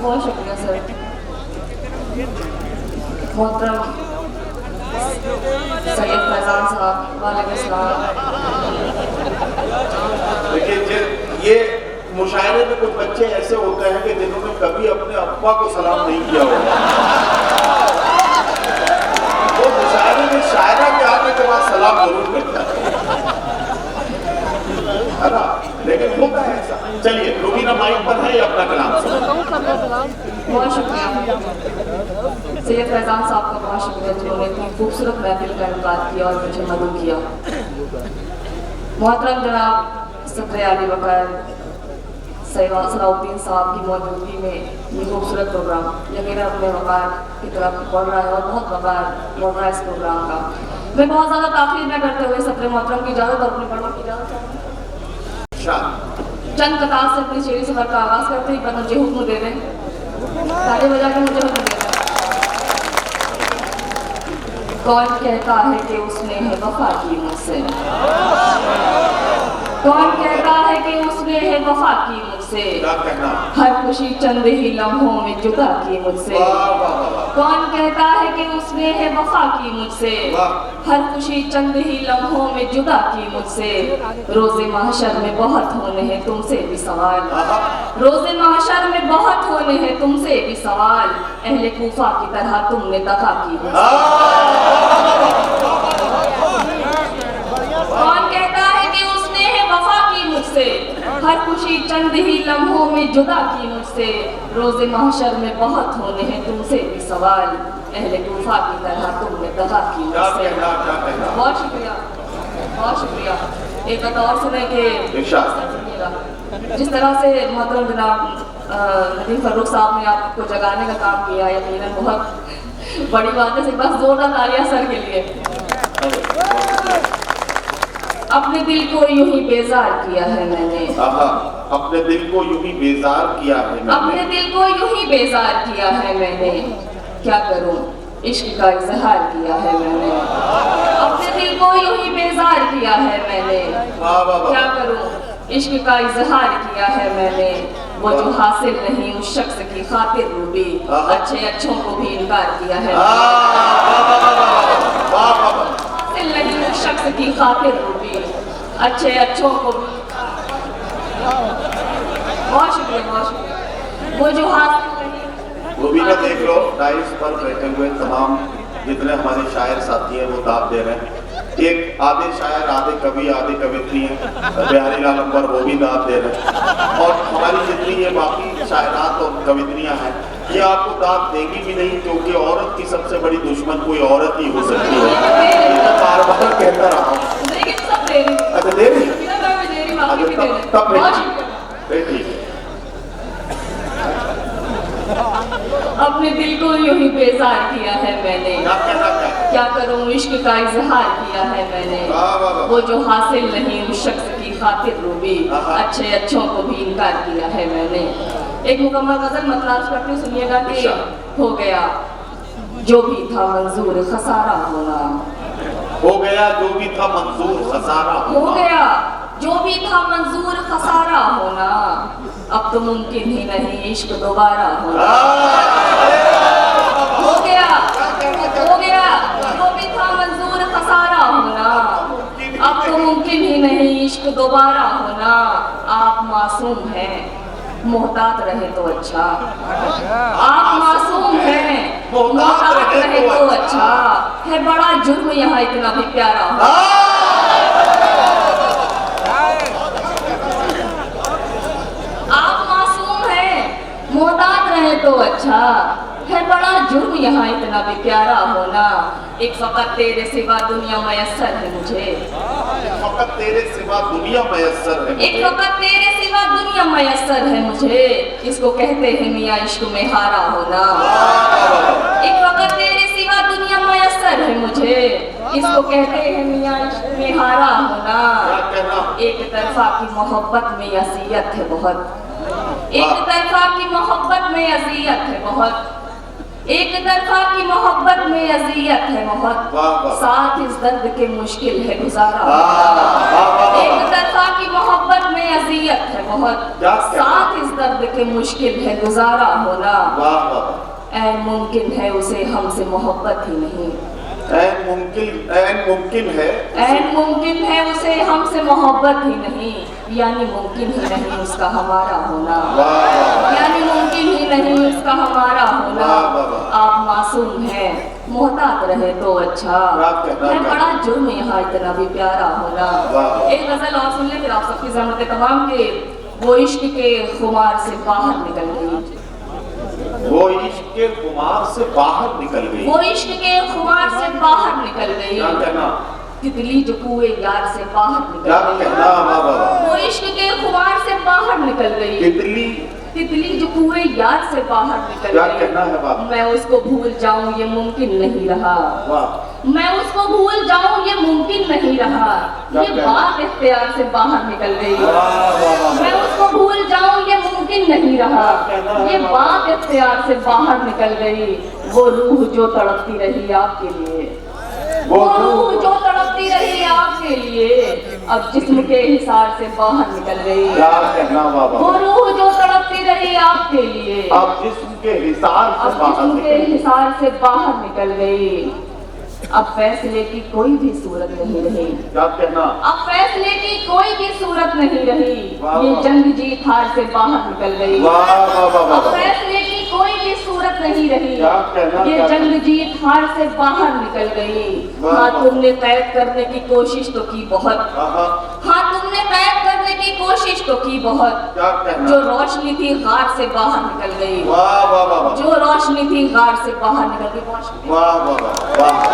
बहुत शुक्रिया सर। मोहतरम सैयद फैजान साहब, वालेकुम सलाम। देखिए ये मुशायरे में कुछ बच्चे ऐसे होते हैं कि जिन्होंने कभी अपने अब्बा को सलाम नहीं किया होगा, वो मुशायरे में शायरा के आने के बाद सलाम जरूर करता है ना, लेकिन होता है ऐसा। चलिए रूबीना माइक पर है, अपना कलाम सुनो। बहुत शुक्रिया सैयद फैजान साहब का, बहुत शुक्रिया जिन्होंने इतनी खूबसूरत महफिल का इनकार किया और मुझे मदद किया। मोहतरम जनाब सदर आली वक़ार सलाउद्दीन साहब की मौजूदगी में ये खूबसूरत प्रोग्राम यकीनन अपने वक़ार की तरफ बढ़ रहा है और बहुत वक़ार बढ़ रहा है इस प्रोग्राम का। मैं बहुत ज़्यादा ताख़ीर न करते हुए सदर मोहतरम की इजाज़त और अपने बड़ों की इजाज़त चंद कतार से अपनी शेरी सफर का आगाज़ करते ही पर मुझे हुक्म दे दें, ताली बजा के मुझे हुक्म दे दें। कौन कहता है कि उसने है वफा की मुझसे, कौन कहता है कि उसने है वफा की मुझसे, हर खुशी चंद ही लम्हों में जुदा की मुझसे। कौन कहता है कि उसने है वफा की मुझसे, हर खुशी चंद ही लम्हों में जुदा की मुझसे। रोज़े महशर में बहुत होने हैं तुमसे भी सवाल, रोज़े महशर में बहुत होने हैं तुमसे भी सवाल। अहले कूफा की तरह तुमने दगा की मुझसे। कौन कहता है कि उसने है वफा की मुझसे, हर खुशी चंद ही लम्हों में जुदा की मुझसे। रोज़े महशर में बहुत होने हैं तुमसे भी सवाल, अहले कूफा की तरह तुमने दगा की मुझसे। बहुत शुक्रिया, बहुत शुक्रिया। एक बात और सुने कि जिस तरह से मोहतरम जनाब नदीम फर्रुख साहब ने आपको जगाने का काम किया, यकीनन बहुत बड़ी बात है। बस जोरदार तालियां सर के लिए। अपने दिल को यूं ही बेजार किया है मैंने, अपने दिल को यूं ही बेजार किया है मैंने, अपने दिल को यूं ही बेजार किया है मैंने। क्या करूं इश्क का इजहार किया है मैंने, अपने दिल को यूं ही बेजार किया है मैंने। क्या करूं इश्क का इजहार किया है मैंने। वो जो हासिल नहीं उस शख्स की खातिर रूबी, अच्छे अच्छों को भी इनकार किया है। हासिल नहीं उस शख्स की खातिर रूबी, अच्छे अच्छों को भी। बहुत शुक्रिया, बहुत शुक्रिया। वो जो हासिल नहीं, वो भी ना देख लो डाइस पर बैठे हुए तमाम जितने हमारे शायर साथी हैं वो दाद दे रहे हैं। एक आधे शायर, आधे कवि, आधे कवित्री हैं, बिहारी लाल अंबर वो भी दाद दे रहे हैं। और हमारी जितनी ये बाकी शायरात और कवित्रियां हैं ये आपको दाद देगी भी नहीं, क्योंकि औरत की सबसे बड़ी दुश्मन कोई औरत ही हो सकती है। बार बार कहता रहा हूँ। अच्छा दे रही, तब ठीक है। अपने दिल को यूं ही बेजार किया है मैंने। क्या करूं इश्क का इजहार किया है मैंने। वो जो हासिल नहीं उस शख्स की खातिर रूबी, अच्छे अच्छों को भी इनकार किया है मैंने। एक मुकम्मल गजल मतलब करते सुनिएगा कि हो गया जो भी था मंजूर खसारा होना, हो गया जो भी था मंजूर खसारा, हो गया जो भी था मंजूर खसारा होना। अब तो मुमकिन ही नहीं इश्क दोबारा होना। हो गया जो भी था मंजूर खसारा होना। अब तो मुमकिन ही नहीं इश्क दोबारा होना। आप मासूम हैं मोहतात रहे तो अच्छा, आप मासूम हैं मोहतात रहे तो अच्छा। है बड़ा जुर्म यहाँ इतना भी प्यारा हो। मोहतात रहे तो अच्छा, है बड़ा जुर्म यहाँ इतना भी प्यारा होना। एक फकत तेरे सिवा दुनिया मयस्सर है मुझे, फकत तेरे सिवा दुनिया मयस्सर है, एक फकत तेरे सिवा दुनिया मयस्सर है मुझे। इसको कहते हैं मियाँ इश्क में हारा होना। एक फकत तेरे सिवा दुनिया मयस्सर है मुझे, इसको कहते हैं मियाँ इश्क में हारा होना। एक तरफा की मोहब्बत में अज़ियत है बहुत, एक तरफा की मोहब्बत में अज़ियत है बहुत, एक तरफा की मोहब्बत में अज़ियत है बहुत। साथ इस दर्द के मुश्किल है गुजारा। एक तरफा की मोहब्बत में अजियत है बहुत, क्या? साथ इस दर्द के मुश्किल है गुजारा होना। वाह वाह। ऐन मुमकिन है उसे हमसे मोहब्बत ही नहीं, ऐन मुमकिन है, ऐन मुमकिन है उसे हमसे मोहब्बत ही नहीं, यानी मुमकिन ही नहीं उसका हमारा होना, वाह यानी मुमकिन ही नहीं उसका हमारा होना। वाह, वाह, वाह। आप मासूम हैं, मोहतात रहे तो अच्छा, आप कहना है क्या? बड़ा जुर्म यहाँ इतना भी प्यारा होना। वाह। एक गजल और सुन ले फिर आप सबकी जहमत तमाम के। वो इश्क के खुमार से बाहर निकल गई, वो इश्क के खुमार से बाहर निकल गई। वो इश्क के खुमार से बाहर निकल गई, क्या कहना? तितली जो कुएं यार से बाहर क्या निकल गई। कहना? वाह वाह। वो इश्क के खुमार से बाहर निकल गई, तितली तितली जो कुएं यार से बाहर निकल क्या गई। कहना है बाप? मैं उसको भूल जाऊं ये मुमकिन नहीं रहा, वाह। मैं उसको भूल जाऊं ये मुमकिन नहीं रहा, क्या ये कहना? बात इख्तियार से बाहर निकल गई। वाह वाह वाह। मैं उसको भूल जाऊं ये मुमकिन नहीं रहा, क्या कहना है ये बाप? बात इख्तियार से बाहर निकल गई। वो रूह जो तड़पती रही आपके लिए, वो रूह जो तड़पती रही आपके लिए, अब जिस्म के हिसार से बाहर निकल गई। क्या कहना? वाह वो वाह। रूह जो तड़पती रही आपके लिए, अब जिस्म के हिसार से अब बाहर जिस्म के निकल गई। हिसार से बाहर निकल गई। अब फैसले की कोई भी सूरत नहीं रही, क्या कहना? अब फैसले की कोई भी सूरत नहीं रही, वाह, ये वाह। जंग जीत हार से बाहर निकल गई। वाह वाह वाह वाह अब वाह। फैसले की कोई भी सूरत नहीं रही, क्या कहना? ये क्या जंग जीत हार से बाहर निकल गई। वाह, हाँ वाह। तुमने कैद करने की कोशिश तो की बहुत, आहा, हाँ तुमने कैद करने की कोशिश तो की बहुत, क्या कहना? जो रोशनी थी गार से बाहर निकल गई, वाह वाह वाह वाह। जो रोशनी थी गार से बाहर निकल गई। वाह वाह वाह वाह।